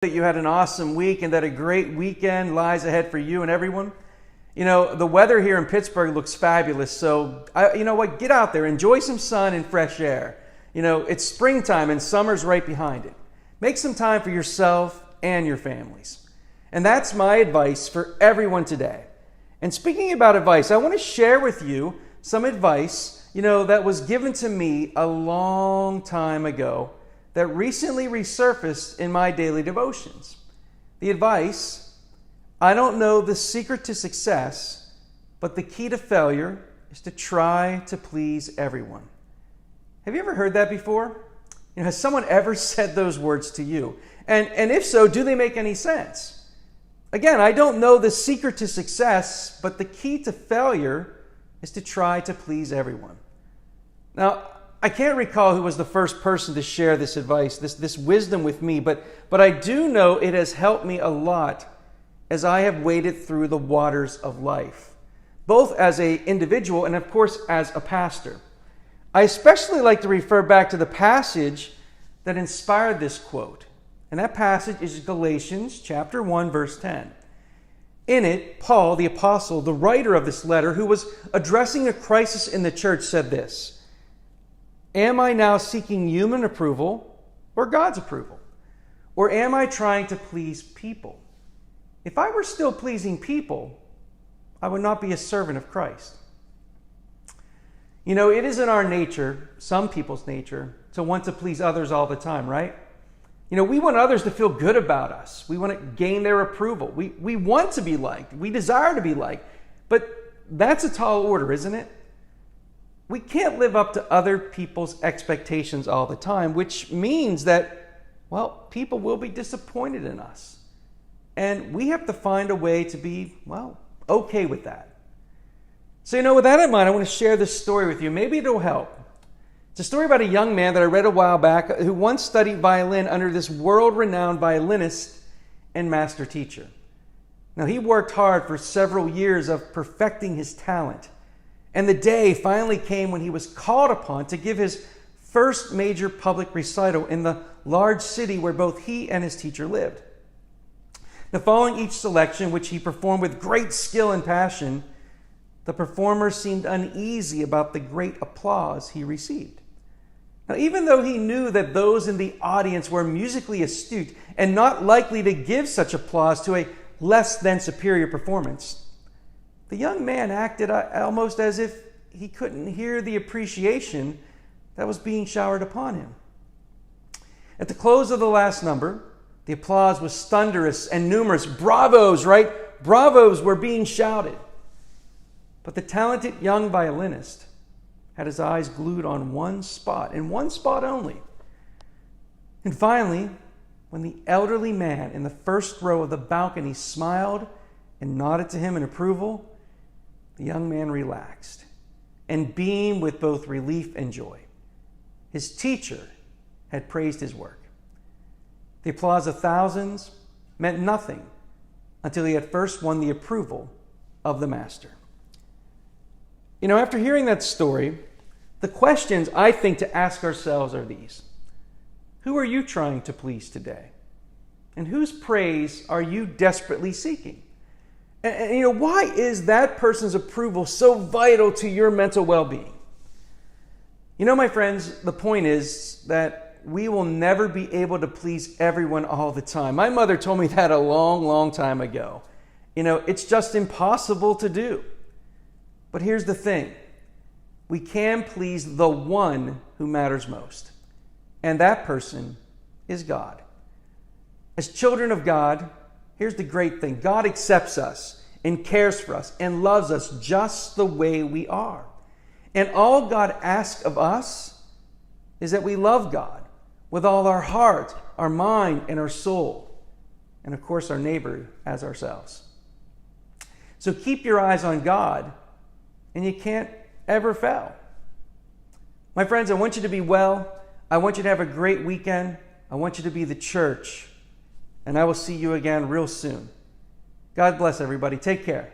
That you had an awesome week and that a great weekend lies ahead for you and everyone. You know, the weather here in Pittsburgh looks fabulous. So, you know what? Get out there. Enjoy some sun and fresh air. You know, it's springtime and summer's right behind it. Make some time for yourself and your families. And that's my advice for everyone today. And speaking about advice, I want to share with you some advice, that was given to me a long time ago that recently resurfaced in my daily devotions. The advice: I don't know the secret to success, but the key to failure is to try to please everyone. Have you ever heard that before? Has someone ever said those words to you? And if so, do they make any sense? Again, I don't know the secret to success, but the key to failure is to try to please everyone. Now, I can't recall who was the first person to share this advice, this wisdom with me, but I do know it has helped me a lot as I have waded through the waters of life, both as an individual and, of course, as a pastor. I especially like to refer back to the passage that inspired this quote, and that passage is Galatians chapter 1, verse 10. In it, Paul, the apostle, the writer of this letter, who was addressing a crisis in the church, said this: Am I now seeking human approval or God's approval? Or am I trying to please people? If I were still pleasing people, I would not be a servant of Christ. It is in our nature, some people's nature, to want to please others all the time, right? We want others to feel good about us. We want to gain their approval. We want to be liked. We desire to be liked. But that's a tall order, isn't it? We can't live up to other people's expectations all the time, which means that, people will be disappointed in us. And we have to find a way to be, okay with that. So, with that in mind, I want to share this story with you. Maybe it'll help. It's a story about a young man that I read a while back who once studied violin under this world-renowned violinist and master teacher. Now, he worked hard for several years of perfecting his talent. And the day finally came when he was called upon to give his first major public recital in the large city where both he and his teacher lived. Now, following each selection, which he performed with great skill and passion, the performer seemed uneasy about the great applause he received. Now, even though he knew that those in the audience were musically astute and not likely to give such applause to a less than superior performance, the young man acted almost as if he couldn't hear the appreciation that was being showered upon him. At the close of the last number, the applause was thunderous and numerous. Bravos, right? Bravos were being shouted. But the talented young violinist had his eyes glued on one spot, and one spot only. And finally, when the elderly man in the first row of the balcony smiled and nodded to him in approval, the young man relaxed and beamed with both relief and joy. His teacher had praised his work. The applause of thousands meant nothing until he had first won the approval of the master. After hearing that story, the questions I think to ask ourselves are these: who are you trying to please today? And whose praise are you desperately seeking? And why is that person's approval so vital to your mental well-being? My friends, the point is that we will never be able to please everyone all the time. My mother told me that a long, long time ago. It's just impossible to do. But here's the thing. We can please the one who matters most. And that person is God. As children of God, here's the great thing. God accepts us and cares for us and loves us just the way we are. And all God asks of us is that we love God with all our heart, our mind, and our soul. And of course, our neighbor as ourselves. So keep your eyes on God, and you can't ever fail. My friends, I want you to be well. I want you to have a great weekend. I want you to be the church. And I will see you again real soon. God bless everybody. Take care.